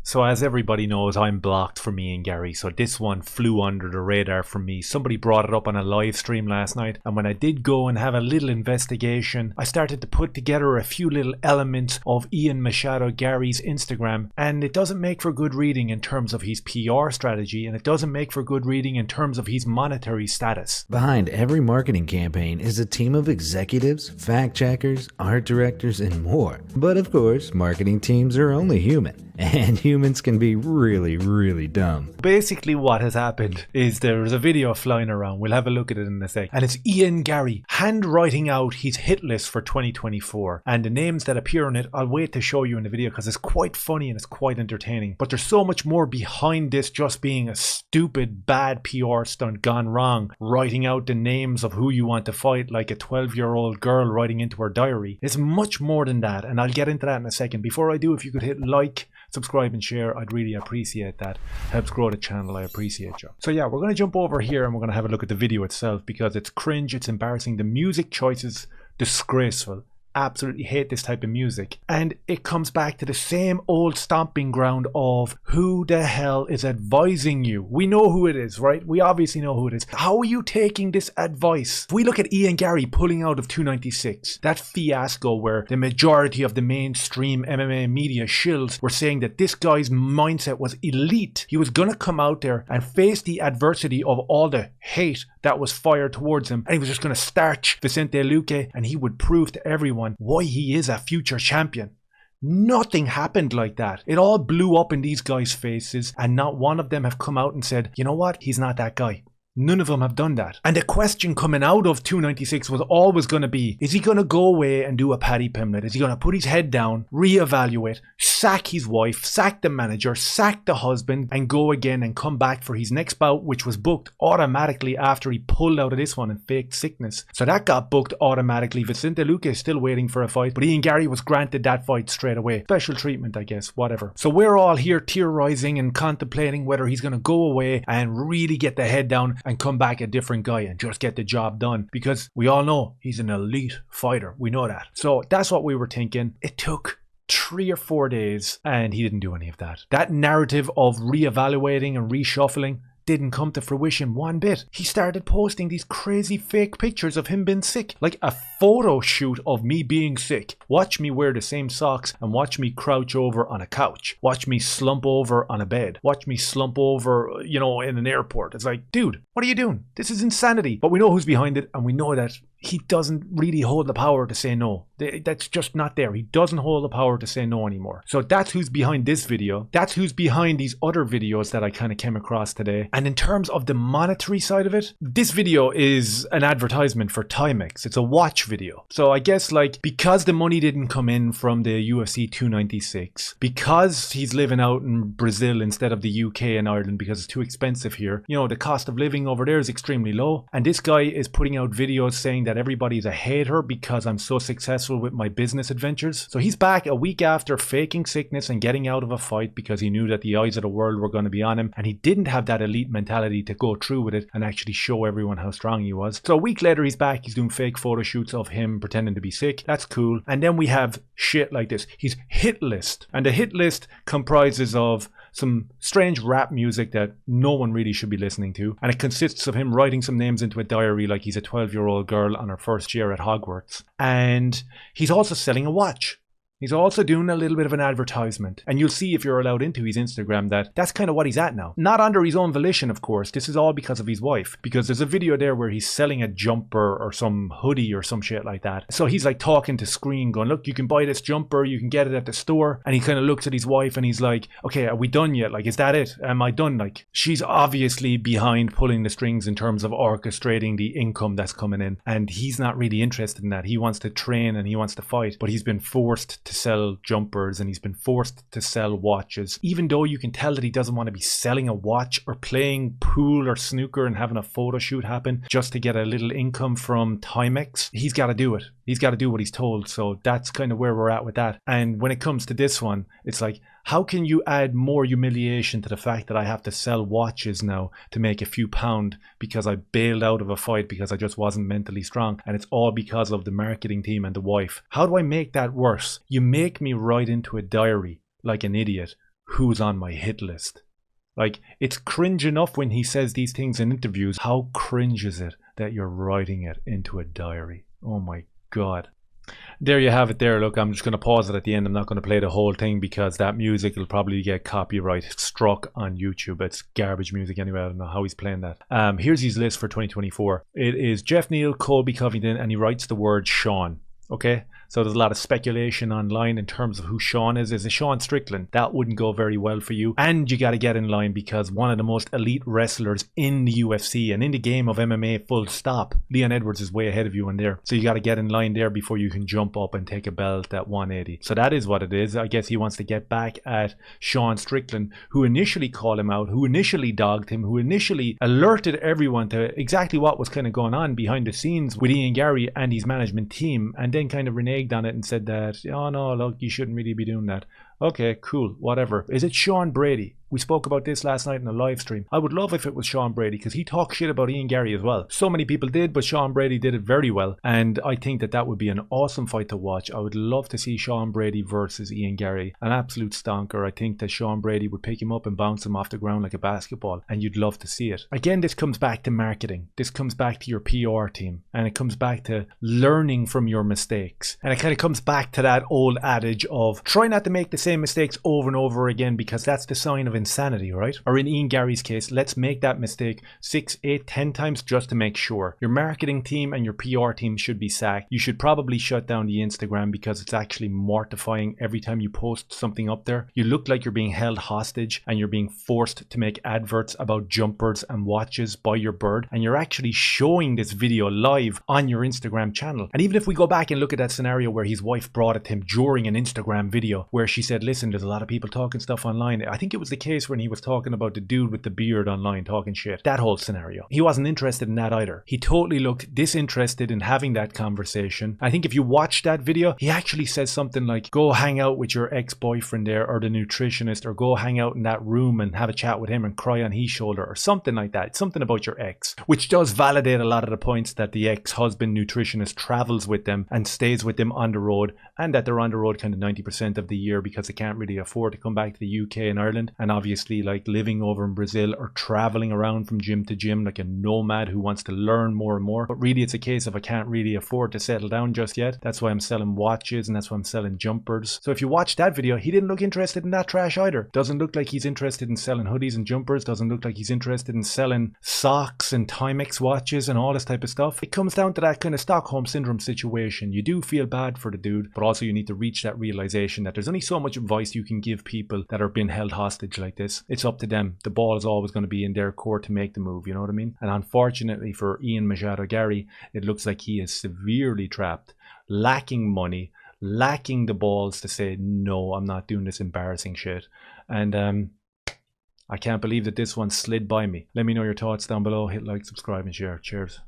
So as everybody knows, I'm blocked from Ian Garry, so this one flew under the radar for me. Somebody brought it up on a live stream last night, and when I did go and have a little investigation, I started to put together a few little elements of Ian Machado Garry's Instagram, and it doesn't make for good reading in terms of his PR strategy, and it doesn't make for good reading in terms of his monetary status. Behind every marketing campaign is a team of executives, fact checkers, art directors, and more. But of course, marketing teams are only human. And humans can be really, really dumb. Basically what has happened is there's a video flying around, we'll have a look at it in a sec, and it's Ian Garry handwriting out his hit list for 2024, and the names that appear on it I'll wait to show you in the video because it's quite funny and it's quite entertaining. But there's so much more behind this just being a stupid bad PR stunt gone wrong, writing out the names of who you want to fight like a 12-year-old girl writing into her diary. It's much more than that, and I'll get into that in a second. Before I do, if you could hit like, subscribe and share, I'd really appreciate that. Helps grow the channel, I appreciate you. So yeah, we're going to jump over here and we're going to have a look at the video itself because it's cringe, it's embarrassing, the music choices disgraceful. Absolutely hate this type of music, and it comes back to the same old stomping ground of who the hell is advising you. We know who it is, right? We obviously know who it is. How are you taking this advice? If we look at Ian Garry pulling out of 296, that fiasco where the majority of the mainstream MMA media shills were saying that this guy's mindset was elite. He was gonna come out there and face the adversity of all the hate that was fired towards him, and he was just gonna starch Vicente Luque, and he would prove to everyone why he is a future champion. Nothing happened like that. It all blew up in these guys' faces, and not one of them have come out and said, you know what, he's not that guy. None of them have done that. And the question coming out of 296 was always going to be, is he going to go away and do a Paddy Pimblett? Is he going to put his head down, reevaluate, sack his wife, sack the manager, sack the husband, and go again and come back for his next bout, which was booked automatically after he pulled out of this one and faked sickness. So that got booked automatically. Vicente Luque is still waiting for a fight, but Ian Garry was granted that fight straight away. Special treatment, I guess, whatever. So we're all here theorizing and contemplating whether he's going to go away and really get the head down and come back a different guy and just get the job done, because we all know he's an elite fighter. We know that. So that's what we were thinking. It took 3 or 4 days and he didn't do any of that. That narrative of reevaluating and reshuffling didn't come to fruition one bit. He started posting these crazy fake pictures of him being sick, like a photo shoot of me being sick. Watch me wear the same socks and watch me crouch over on a couch. Watch me slump over on a bed. Watch me slump over, you know, in an airport. It's like, dude, what are you doing? This is insanity. But we know who's behind it, and we know that he doesn't really hold the power to say no. That's just not there. He doesn't hold the power to say no anymore. So that's who's behind this video. That's who's behind these other videos that I kind of came across today. And in terms of the monetary side of it, this video is an advertisement for Timex. It's a watch video. So I guess, like, because the money didn't come in from the UFC 296, because he's living out in Brazil instead of the UK and Ireland because it's too expensive here, you know, the cost of living over there is extremely low. And this guy is putting out videos saying that everybody's a hater because I'm so successful with my business adventures. So he's back a week after faking sickness and getting out of a fight because he knew that the eyes of the world were going to be on him, and he didn't have that elite mentality to go through with it and actually show everyone how strong he was. So a week later he's back, he's doing fake photo shoots of him pretending to be sick. That's cool. And then we have shit like this. His hit list, and the hit list comprises of some strange rap music that no one really should be listening to, and it consists of him writing some names into a diary like he's a 12-year-old girl on her first year at Hogwarts. And he's also selling a watch. He's also doing a little bit of an advertisement. And you'll see if you're allowed into his Instagram that that's kind of what he's at now. Not under his own volition, of course. This is all because of his wife. Because there's a video there where he's selling a jumper or some hoodie or some shit like that. So he's like talking to screen going, look, you can buy this jumper. You can get it at the store. And he kind of looks at his wife and he's like, okay, are we done yet? Like, is that it? Am I done? Like, she's obviously behind pulling the strings in terms of orchestrating the income that's coming in. And he's not really interested in that. He wants to train and he wants to fight. But he's been forced to sell jumpers and he's been forced to sell watches, even though you can tell that he doesn't want to be selling a watch or playing pool or snooker and having a photo shoot happen just to get a little income from Timex. He's got to do it. He's got to do what he's told. So that's kind of where we're at with that. And when it comes to this one, it's like, how can you add more humiliation to the fact that I have to sell watches now to make a few pound because I bailed out of a fight because I just wasn't mentally strong, and it's all because of the marketing team and the wife? How do I make that worse? You make me write into a diary like an idiot who's on my hit list. Like, it's cringe enough when he says these things in interviews. How cringe is it that you're writing it into a diary? Oh my God. There you have it there. Look, I'm just going to pause it at the end. I'm not going to play the whole thing because that music will probably get copyright struck on YouTube. It's garbage music anyway. I don't know how he's playing that. Here's his list for 2024. It is Jeff Neal, Colby Covington, and he writes the word Sean. Okay, so there's a lot of speculation online in terms of who Sean is. Is it Sean Strickland? That wouldn't go very well for you. And you got to get in line because one of the most elite wrestlers in the UFC and in the game of MMA full stop, Leon Edwards is way ahead of you in there. So you got to get in line there before you can jump up and take a belt at 180. So that is what it is. I guess he wants to get back at Sean Strickland, who initially called him out, who initially dogged him, who initially alerted everyone to exactly what was kind of going on behind the scenes with Ian Garry and his management team, and then kind of reneged on it and said that, oh no, look, you shouldn't really be doing that. Okay, cool, whatever. Is it Sean Brady? We spoke about this last night in a live stream. I would love if it was Sean Brady because he talked shit about Ian Garry as well. So many people did, but Sean Brady did it very well. And I think that that would be an awesome fight to watch. I would love to see Sean Brady versus Ian Garry. An absolute stonker. I think that Sean Brady would pick him up and bounce him off the ground like a basketball. And you'd love to see it. Again, this comes back to marketing. This comes back to your PR team. And it comes back to learning from your mistakes. And it kind of comes back to that old adage of try not to make the same mistakes over and over again because that's the sign of insanity, right? Or in Ian Garry's case, let's make that mistake 6, 8, 10 times just to make sure. Your marketing team and your PR team should be sacked. You should probably shut down the Instagram because it's actually mortifying every time you post something up there. You look like you're being held hostage and you're being forced to make adverts about jumpers and watches by your bird, and you're actually showing this video live on your Instagram channel. And even if we go back and look at that scenario where his wife brought it to him during an Instagram video where she said, listen, there's a lot of people talking stuff online. I think it was the case when he was talking about the dude with the beard online talking shit. That whole scenario. He wasn't interested in that either. He totally looked disinterested in having that conversation. I think if you watch that video, he actually says something like, go hang out with your ex-boyfriend there or the nutritionist, or go hang out in that room and have a chat with him and cry on his shoulder or something like that. Something about your ex, which does validate a lot of the points that the ex-husband nutritionist travels with them and stays with them on the road, and that they're on the road kind of 90% of the year because they can't really afford to come back to the UK and Ireland, and obviously like living over in Brazil or traveling around from gym to gym like a nomad who wants to learn more and more. But really it's a case of I can't really afford to settle down just yet. That's why I'm selling watches and that's why I'm selling jumpers. So if you watch that video, he didn't look interested in that trash either. Doesn't look like he's interested in selling hoodies and jumpers. Doesn't look like he's interested in selling socks and Timex watches and all this type of stuff. It comes down to that kind of Stockholm syndrome situation. You do feel bad for the dude, but also you need to reach that realization that there's only so much advice you can give people that are being held hostage like this. It's up to them. The ball is always going to be in their court to make the move, you know what I mean? And unfortunately for Ian Machado Garry, it looks like he is severely trapped, lacking money, lacking the balls to say, no, I'm not doing this embarrassing shit. And I can't believe that this one slid by me. Let me know your thoughts down below. Hit like, subscribe and share. Cheers.